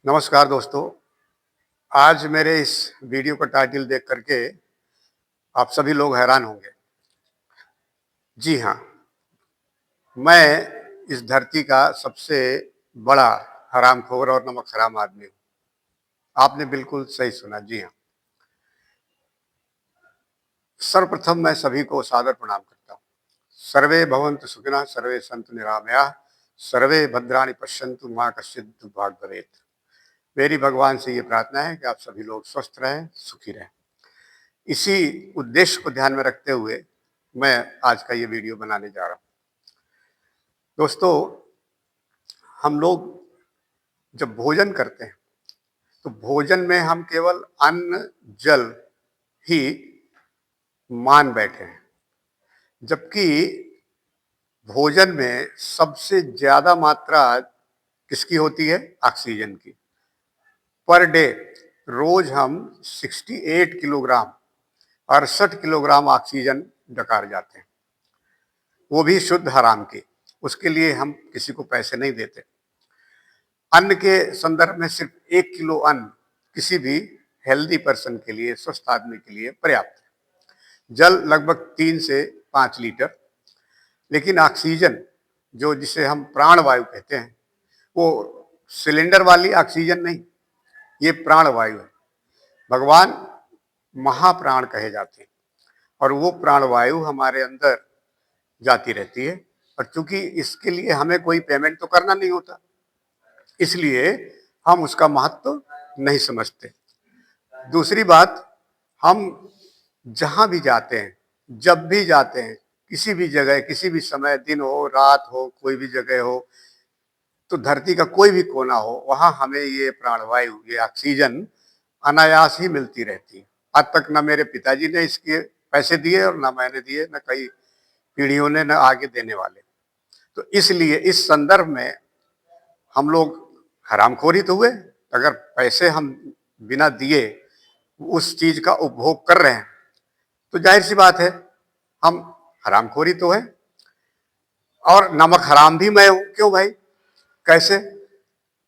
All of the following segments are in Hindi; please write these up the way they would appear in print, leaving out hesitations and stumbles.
नमस्कार दोस्तों। आज मेरे इस वीडियो का टाइटल देख करके आप सभी लोग हैरान होंगे। जी हाँ, मैं इस धरती का सबसे बड़ा हरामखोर और नमक हराम आदमी हूँ। आपने बिल्कुल सही सुना। जी हाँ, सर्वप्रथम मैं सभी को सादर प्रणाम करता हूँ। सर्वे भवन्तु सुखिनः, सर्वे सन्तु निरामयाः, सर्वे भद्राणि पश्यन्तु मा कश्चित् दुर्भाग् भवेत्। मेरी भगवान से ये प्रार्थना है कि आप सभी लोग स्वस्थ रहें, सुखी रहें। इसी उद्देश्य को ध्यान में रखते हुए मैं आज का ये वीडियो बनाने जा रहा हूँ। दोस्तों, हम लोग जब भोजन करते हैं तो भोजन में हम केवल अन्न जल ही मान बैठे हैं, जबकि भोजन में सबसे ज्यादा मात्रा किसकी होती है? ऑक्सीजन की। पर डे रोज हम 68 किलोग्राम 68 किलोग्राम ऑक्सीजन डकार जाते हैं, वो भी शुद्ध हराम की। उसके लिए हम किसी को पैसे नहीं देते। अन्न के संदर्भ में सिर्फ 1 किलो अन्न किसी भी हेल्दी पर्सन के लिए, स्वस्थ आदमी के लिए पर्याप्त है। जल लगभग 3 से 5 लीटर। लेकिन ऑक्सीजन, जो जिसे हम प्राणवायु कहते हैं, वो सिलेंडर वाली ऑक्सीजन नहीं, ये प्राणवायु है। भगवान महाप्राण कहे जाते हैं और वो प्राणवायु हमारे अंदर जाती रहती है। और चूंकि इसके लिए हमें कोई पेमेंट तो करना नहीं होता, इसलिए हम उसका महत्व नहीं समझते। दूसरी बात, हम जहां भी जाते हैं, जब भी जाते हैं, किसी भी जगह, किसी भी समय, दिन हो रात हो, कोई भी जगह हो, तो धरती का कोई भी कोना हो, वहां हमें ये प्राणवायु, ये ऑक्सीजन अनायास ही मिलती रहती है। आज तक न मेरे पिताजी ने इसके पैसे दिए और न मैंने दिए, न कई पीढ़ियों ने, न आगे देने वाले। तो इसलिए इस संदर्भ में हम लोग हरामखोर ही तो हुए। अगर पैसे हम बिना दिए उस चीज का उपभोग कर रहे हैं तो जाहिर सी बात है हम हरामखोरी तो है। और नमक हराम भी मैं हूं। क्यों भाई? कैसे?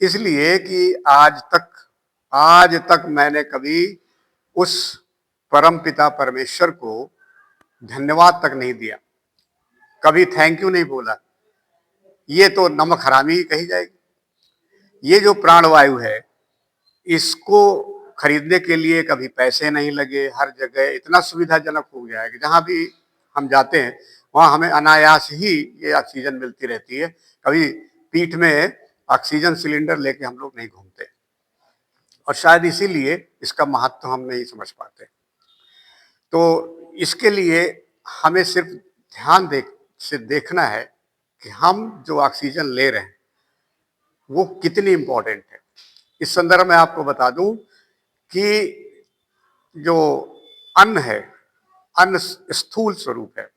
इसलिए कि आज तक मैंने कभी उस परम पिता परमेश्वर को धन्यवाद तक नहीं दिया, कभी थैंक यू नहीं बोला। ये तो नमक हरामी ही कही जाएगी। ये जो प्राणवायु है, इसको खरीदने के लिए कभी पैसे नहीं लगे। हर जगह इतना सुविधाजनक हो गया है कि जहां भी हम जाते हैं वहां हमें अनायास ही ये ऑक्सीजन मिलती रहती है। कभी पीठ में ऑक्सीजन सिलेंडर लेके हम लोग नहीं घूमते, और शायद इसीलिए इसका महत्व हम नहीं समझ पाते। तो इसके लिए हमें सिर्फ ध्यान से देखना है कि हम जो ऑक्सीजन ले रहे हैं वो कितनी इंपॉर्टेंट है। इस संदर्भ में आपको बता दूं कि जो अन्न है, अन्न स्थूल स्वरूप है।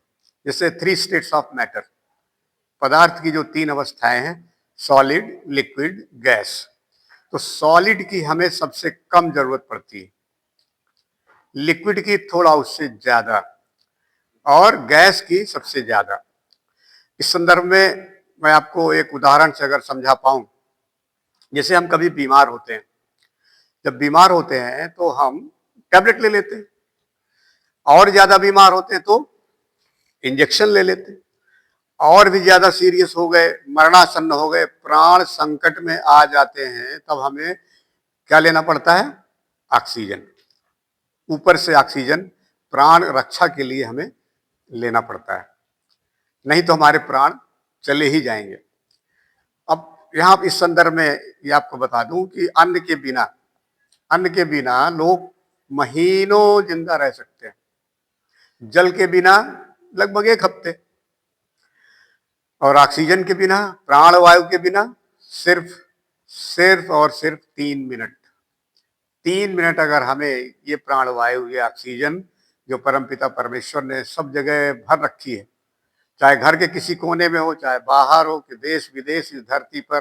जैसे 3 स्टेट्स ऑफ मैटर, पदार्थ की जो 3 अवस्थाएं हैं, सॉलिड, लिक्विड, गैस। तो सॉलिड की हमें सबसे कम जरूरत पड़ती है, लिक्विड की थोड़ा उससे ज्यादा, और गैस की सबसे ज्यादा। इस संदर्भ में मैं आपको एक उदाहरण से अगर समझा पाऊं, जैसे हम कभी बीमार होते हैं, जब बीमार होते हैं तो हम टैबलेट ले लेते हैं, और ज्यादा बीमार होते हैं तो इंजेक्शन ले लेते हैं, और भी ज्यादा सीरियस हो गए, मरणासन्न हो गए, प्राण संकट में आ जाते हैं, तब हमें क्या लेना पड़ता है? ऑक्सीजन। ऊपर से ऑक्सीजन प्राण रक्षा के लिए हमें लेना पड़ता है, नहीं तो हमारे प्राण चले ही जाएंगे। अब यहाँ इस संदर्भ में ये आपको बता दूं कि अन्न के बिना लोग महीनों जिंदा रह सकते हैं, जल के बिना लगभग 1 हफ्ते, और ऑक्सीजन के बिना, प्राणवायु के बिना सिर्फ सिर्फ और सिर्फ 3 मिनट। 3 मिनट अगर हमें ये प्राणवायु, ये ऑक्सीजन जो परमपिता परमेश्वर ने सब जगह भर रखी है, चाहे घर के किसी कोने में हो, चाहे बाहर हो, कि देश विदेश, इस धरती पर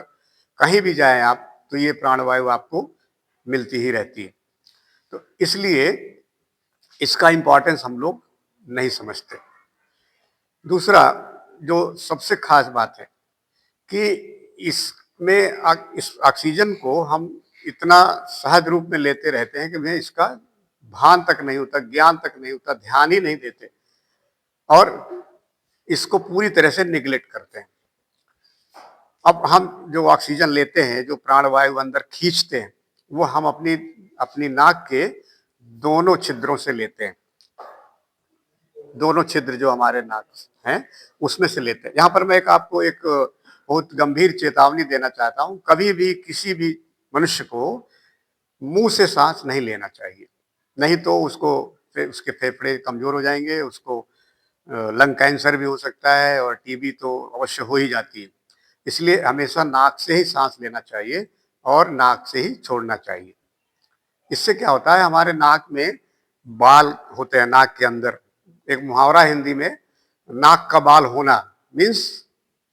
कहीं भी जाएं आप, तो ये प्राणवायु आपको मिलती ही रहती है। तो इसलिए इसका इंपॉर्टेंस हम लोग नहीं समझते। दूसरा जो सबसे खास बात है कि इस ऑक्सीजन को हम इतना सहज रूप में लेते रहते हैं कि उन्हें इसका भान तक नहीं होता, ज्ञान तक नहीं होता, ध्यान ही नहीं देते और इसको पूरी तरह से निग्लेक्ट करते हैं। अब हम जो ऑक्सीजन लेते हैं, जो प्राणवायु अंदर खींचते हैं, वो हम अपनी अपनी नाक के दोनों छिद्रों से लेते हैं। दोनों छिद्र जो हमारे नाक हैं उसमें से लेते हैं। यहाँ पर मैं आपको एक बहुत गंभीर चेतावनी देना चाहता हूँ। कभी भी किसी भी मनुष्य को मुंह से सांस नहीं लेना चाहिए, नहीं तो उसके फेफड़े कमजोर हो जाएंगे, उसको लंग कैंसर भी हो सकता है और टीबी तो अवश्य हो ही जाती है। इसलिए हमेशा नाक से ही सांस लेना चाहिए और नाक से ही छोड़ना चाहिए। इससे क्या होता है, हमारे नाक में बाल होते हैं नाक के अंदर। एक मुहावरा हिंदी में, नाक का बाल होना मीन्स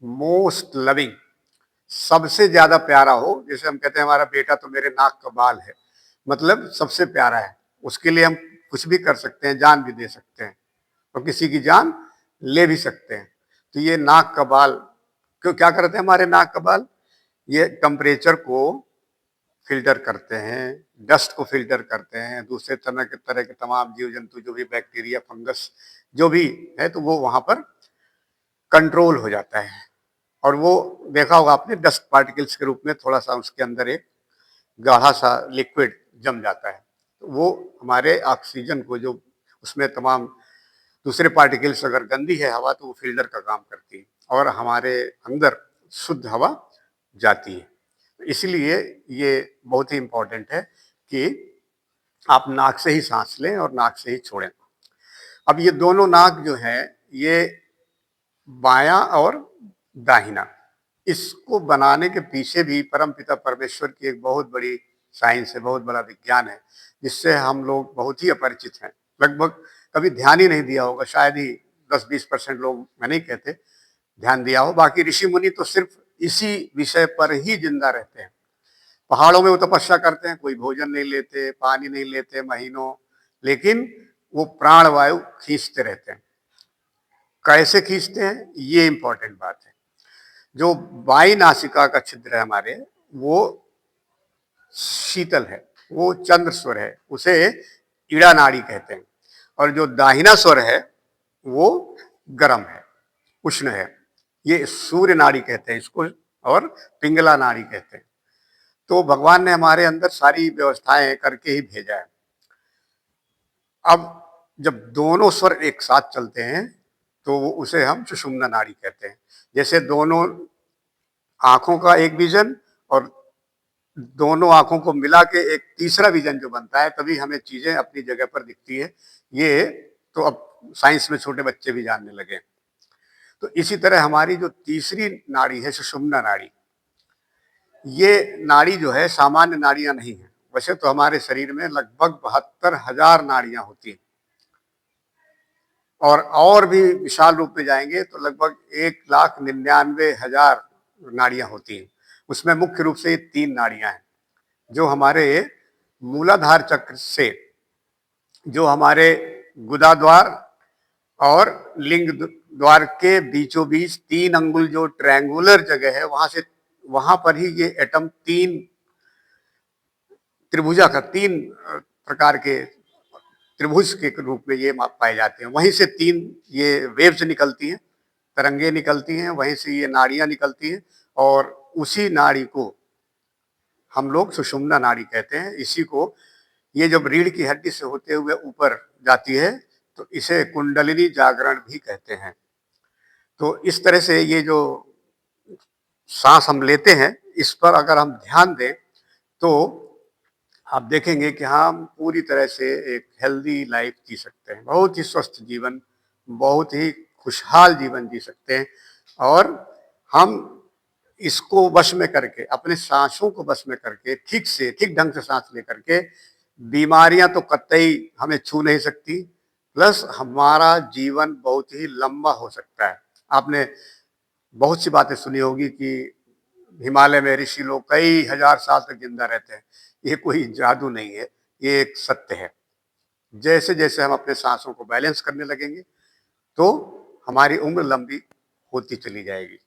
मोस्ट लविंग, सबसे ज्यादा प्यारा हो। जैसे हम कहते हैं हमारा बेटा तो मेरे नाक का बाल है, मतलब सबसे प्यारा है। उसके लिए हम कुछ भी कर सकते हैं, जान भी दे सकते हैं और किसी की जान ले भी सकते हैं। तो ये नाक का बाल क्यों क्या करते हैं हमारे नाक का बाल? ये टेम्परेचर को फिल्टर करते हैं, डस्ट को फिल्टर करते हैं, दूसरे तरह के तमाम जीव जंतु जो भी बैक्टीरिया फंगस जो भी है तो वो वहां पर कंट्रोल हो जाता है। और वो देखा होगा आपने, डस्ट पार्टिकल्स के रूप में थोड़ा सा उसके अंदर एक गाढ़ा सा लिक्विड जम जाता है। तो वो हमारे ऑक्सीजन को, जो उसमें तमाम दूसरे पार्टिकल्स अगर गंदी है हवा तो वो फिल्टर का काम करती है और हमारे अंदर शुद्ध हवा जाती है। इसलिए ये बहुत ही इंपॉर्टेंट है कि आप नाक से ही सांस लें और नाक से ही छोड़ें। अब ये दोनों नाक जो है, ये बायां और दाहिना, इसको बनाने के पीछे भी परमपिता परमेश्वर की एक बहुत बड़ी साइंस है, बहुत बड़ा विज्ञान है, जिससे हम लोग बहुत ही अपरिचित हैं। लगभग कभी ध्यान ही नहीं दिया होगा, शायद ही 10-20% लोग, मैं नहीं कहते, ध्यान दिया हो। बाकी ऋषि मुनि तो सिर्फ इसी विषय पर ही जिंदा रहते हैं। पहाड़ों में वो तपस्या करते हैं, कोई भोजन नहीं लेते, पानी नहीं लेते महीनों, लेकिन वो प्राण वायु खींचते रहते हैं। कैसे खींचते हैं, ये इंपॉर्टेंट बात है। जो बाई नासिका का छिद्र है हमारे, वो शीतल है, वो चंद्र स्वर है, उसे ईड़ा नाड़ी कहते हैं। और जो दाहिना स्वर है वो गर्म है, उष्ण है, ये सूर्य नाड़ी कहते हैं इसको, और पिंगला नाड़ी कहते हैं। तो भगवान ने हमारे अंदर सारी व्यवस्थाएं करके ही भेजा है। अब जब दोनों स्वर एक साथ चलते हैं तो उसे हम सुषुम्ना नाड़ी कहते हैं। जैसे दोनों आंखों का एक विजन और दोनों आंखों को मिला के एक तीसरा विजन जो बनता है, तभी हमें चीजें अपनी जगह पर दिखती है। ये तो अब साइंस में छोटे बच्चे भी जानने लगे। तो इसी तरह हमारी जो तीसरी नाड़ी है सुषुम्ना नाड़ी, ये नाड़ी जो है सामान्य नाड़ियां नहीं है। वैसे तो हमारे शरीर में लगभग 72,000 नाड़ियां होती हैं और भी विशाल रूप में जाएंगे तो लगभग 1,99,000 नाड़ियां होती हैं। उसमें मुख्य रूप से ये 3 नाड़ियां हैं जो हमारे मूलाधार चक्र से, जो हमारे गुदा द्वार और लिंग द्वार के बीचों बीच 3 अंगुल जो ट्रायंगुलर जगह है, वहां पर ही ये एटम 3 त्रिभुजा का 3 प्रकार के त्रिभुज के रूप में ये पाए जाते हैं। वहीं से 3 ये वेव्स निकलती हैं, तरंगे निकलती हैं, वहीं से ये नाड़ियां निकलती हैं और उसी नाड़ी को हम लोग सुषुम्ना नाड़ी कहते हैं। इसी को, ये जब रीढ़ की हड्डी से होते हुए ऊपर जाती है तो इसे कुंडलिनी जागरण भी कहते हैं। तो इस तरह से ये जो सांस हम लेते हैं, इस पर अगर हम ध्यान दें तो आप देखेंगे कि हम पूरी तरह से एक हेल्दी लाइफ जी सकते हैं, बहुत ही स्वस्थ जीवन, बहुत ही खुशहाल जीवन जी सकते हैं। और हम इसको वश में करके, अपने सांसों को वश में करके, ठीक ढंग से सांस लेकर के, बीमारियां तो कतई हमें छू नहीं सकती, प्लस हमारा जीवन बहुत ही लंबा हो सकता है। आपने बहुत सी बातें सुनी होगी कि हिमालय में ऋषि लोग कई हजार साल तक जिंदा रहते हैं। ये कोई जादू नहीं है, ये एक सत्य है। जैसे जैसे हम अपने सांसों को बैलेंस करने लगेंगे तो हमारी उम्र लंबी होती चली जाएगी।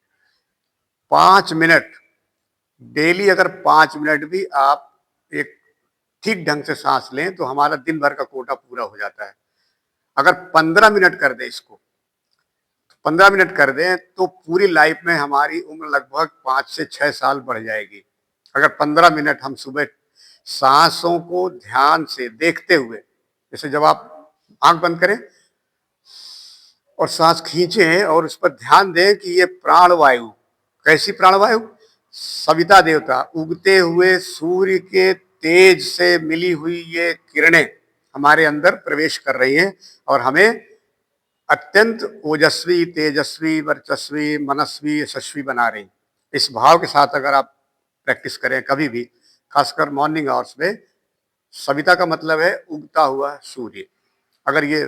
5 मिनट डेली, अगर 5 मिनट भी आप एक ठीक ढंग से सांस लें तो हमारा दिन भर का कोटा पूरा हो जाता है। अगर 15 मिनट कर दें इसको, 15 मिनट कर दें तो पूरी लाइफ में हमारी उम्र लगभग 5 से 6 साल बढ़ जाएगी। अगर 15 मिनट हम सुबह सांसों को ध्यान से देखते हुए, जैसे जब आप आंख बंद करें और सांस खींचें और उस पर ध्यान दें कि ये प्राणवायु, कैसी प्राणवायु, सविता देवता, उगते हुए सूर्य के तेज से मिली हुई ये किरणें हमारे अंदर प्रवेश कर रही हैं और हमें अत्यंत ओजस्वी, तेजस्वी, वर्चस्वी, मनस्वी, यशस्वी बना रही। इस भाव के साथ अगर आप प्रैक्टिस करें कभी भी, खासकर मॉर्निंग आवर्स में, सविता का मतलब है उगता हुआ सूर्य। अगर ये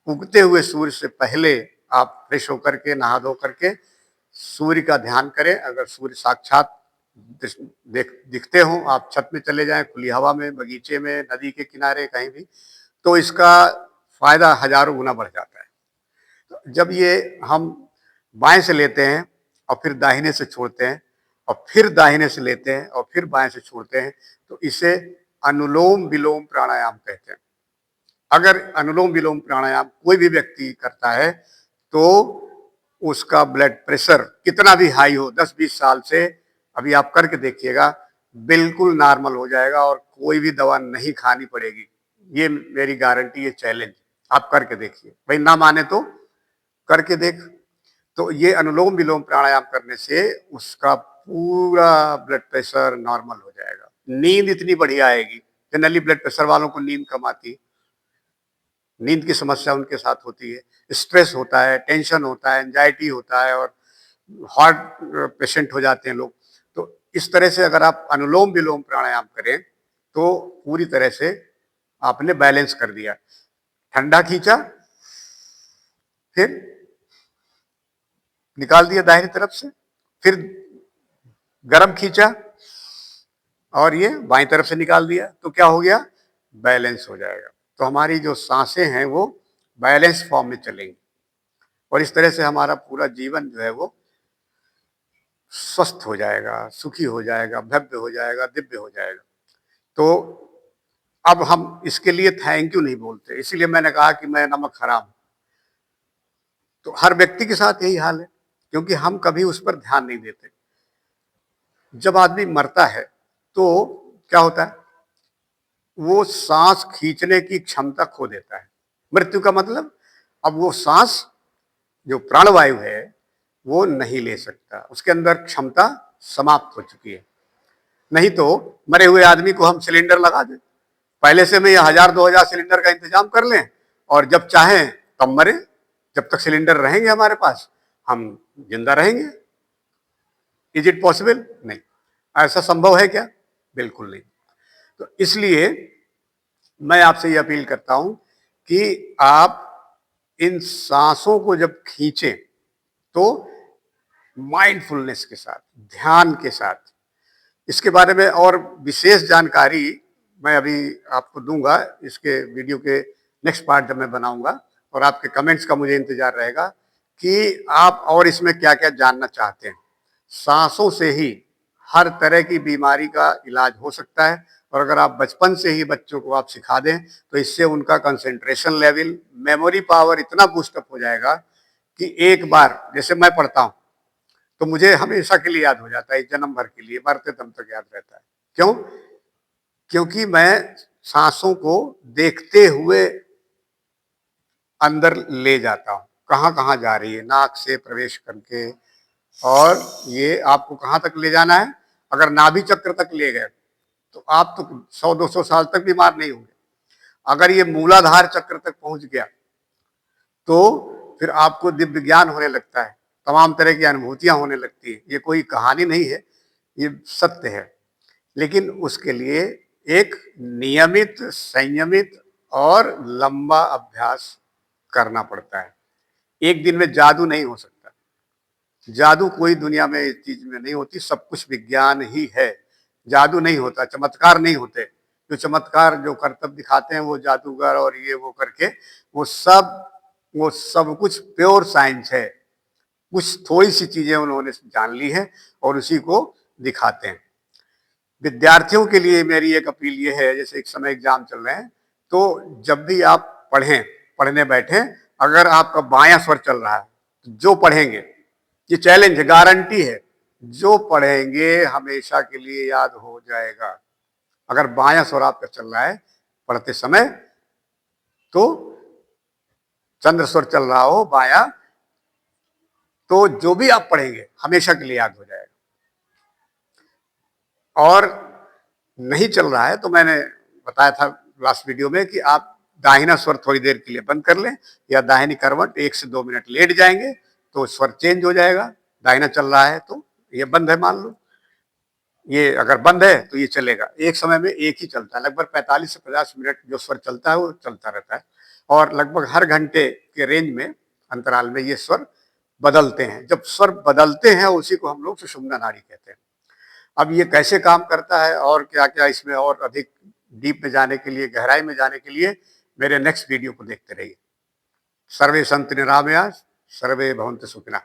उगते हुए सूर्य से पहले आप फ्रेश होकर के, नहा धो करके सूर्य का ध्यान करें, अगर सूर्य साक्षात दिखते हो, आप छत में चले जाएं, खुली हवा में, बगीचे में, नदी के किनारे, कहीं भी, तो इसका फायदा हजारों गुना बढ़ जाता है। तो जब ये हम बाएं से लेते हैं और फिर दाहिने से छोड़ते हैं और फिर दाहिने से लेते हैं और फिर बाएं से छोड़ते हैं, तो इसे अनुलोम विलोम प्राणायाम कहते हैं। अगर अनुलोम विलोम प्राणायाम कोई भी व्यक्ति करता है तो उसका ब्लड प्रेशर कितना भी हाई हो, 10-20 साल से, अभी आप करके देखिएगा, बिल्कुल नॉर्मल हो जाएगा और कोई भी दवा नहीं खानी पड़ेगी। ये मेरी गारंटी, ये चैलेंज, आप करके देखिए। भाई ना माने तो करके देख। तो ये अनुलोम विलोम प्राणायाम करने से उसका पूरा ब्लड प्रेशर नॉर्मल हो जाएगा। नींद इतनी बढ़िया आएगी। जनरली ब्लड प्रेशर वालों को नींद कम आती है, नींद की समस्या उनके साथ होती है, स्ट्रेस होता है, टेंशन होता है, एंजाइटी होता है और हार्ट पेशेंट हो जाते हैं लोग। तो इस तरह से अगर आप अनुलोम विलोम प्राणायाम करें तो पूरी तरह से आपने बैलेंस कर दिया। ठंडा खींचा, फिर निकाल दिया दाहिनी तरफ से, फिर गर्म खींचा और ये बाईं तरफ से निकाल दिया, तो क्या हो गया, बैलेंस हो जाएगा। तो हमारी जो सांसें हैं वो बैलेंस फॉर्म में चलेंगी और इस तरह से हमारा पूरा जीवन जो है वो स्वस्थ हो जाएगा, सुखी हो जाएगा, भव्य हो जाएगा, दिव्य हो जाएगा। तो अब हम इसके लिए थैंक यू नहीं बोलते, इसीलिए मैंने कहा कि मैं नमक हराम। तो हर व्यक्ति के साथ यही हाल है, क्योंकि हम कभी उस पर ध्यान नहीं देते। जब आदमी मरता है तो क्या होता है, वो सांस खींचने की क्षमता खो देता है। मृत्यु का मतलब, अब वो सांस जो प्राणवायु है वो नहीं ले सकता, उसके अंदर क्षमता समाप्त हो चुकी है। नहीं तो मरे हुए आदमी को हम सिलेंडर लगा दें, पहले से में ये 1000-2000 सिलेंडर का इंतजाम कर लें और जब चाहें तब मरे। जब तक सिलेंडर रहेंगे हमारे पास हम जिंदा रहेंगे। Is it possible? नहीं। ऐसा संभव है क्या? बिल्कुल नहीं। तो इसलिए मैं आपसे ये अपील करता हूं कि आप इन सांसों को जब खींचें तो माइंडफुलनेस के साथ, ध्यान के साथ, इसके बारे में और विशेष जानकारी मैं अभी आपको दूंगा इसके वीडियो के नेक्स्ट पार्ट जब मैं बनाऊंगा, और आपके कमेंट्स का मुझे इंतजार रहेगा कि आप और इसमें क्या क्या जानना चाहते हैं। सांसों से ही हर तरह की बीमारी का इलाज हो सकता है और अगर आप बचपन से ही बच्चों को आप सिखा दें तो इससे उनका कंसंट्रेशन लेवल, मेमोरी पावर इतना बूस्टअप हो जाएगा कि एक बार, जैसे मैं पढ़ता हूं तो मुझे हमेशा के लिए याद हो जाता है, जन्म भर के लिए, मरते दम तक याद रहता है। क्यों? क्योंकि मैं सांसों को देखते हुए अंदर ले जाता हूं, कहां कहां जा रही है, नाक से प्रवेश करके, और ये आपको कहां तक ले जाना है। अगर नाभि चक्र तक ले गए तो आप तो 100-200 साल तक बीमार नहीं होंगे। अगर ये मूलाधार चक्र तक पहुंच गया तो फिर आपको दिव्य ज्ञान होने लगता है, तमाम तरह की अनुभूतियां होने लगती है। ये कोई कहानी नहीं है, ये सत्य है। लेकिन उसके लिए एक नियमित, संयमित और लंबा अभ्यास करना पड़ता है। एक दिन में जादू नहीं हो सकता। जादू कोई दुनिया में इस चीज में नहीं होती, सब कुछ विज्ञान ही है। जादू नहीं होता, चमत्कार नहीं होते। जो चमत्कार, जो करतब दिखाते हैं वो जादूगर और ये वो करके, वो सब कुछ प्योर साइंस है। कुछ थोड़ी सी चीजें उन्होंने जान ली है और उसी को दिखाते हैं। विद्यार्थियों के लिए मेरी एक अपील ये है, जैसे एक समय एग्जाम चल रहे हैं, तो जब भी आप पढ़ें, पढ़ने बैठें, अगर आपका बायां स्वर चल रहा है, तो जो पढ़ेंगे, ये चैलेंज है, गारंटी है, जो पढ़ेंगे हमेशा के लिए याद हो जाएगा। अगर बायां स्वर आपका चल रहा है पढ़ते समय, तो चंद्र स्वर चल रहा हो बायां, तो जो भी आप पढ़ेंगे हमेशा के लिए याद हो जाएगा। और नहीं चल रहा है तो मैंने बताया था लास्ट वीडियो में कि आप दाहिना स्वर थोड़ी देर के लिए बंद कर लें, या दाहिनी करवट 1 से 2 मिनट लेट जाएंगे तो स्वर चेंज हो जाएगा। दाहिना चल रहा है तो ये बंद है, मान लो ये अगर बंद है तो ये चलेगा। एक समय में एक ही चलता है, लगभग 45 से 50 मिनट जो स्वर चलता है वो चलता रहता है, और लगभग हर घंटे के रेंज में, अंतराल में ये स्वर बदलते हैं। जब स्वर बदलते हैं उसी को हम लोग सुषुम्ना नाड़ी कहते हैं। अब ये कैसे काम करता है और क्या क्या इसमें और अधिक डीप में जाने के लिए, गहराई में जाने के लिए मेरे नेक्स्ट वीडियो को देखते रहिए। सर्वे संतु निरामया, सर्वे भवन्तु सुखिनः।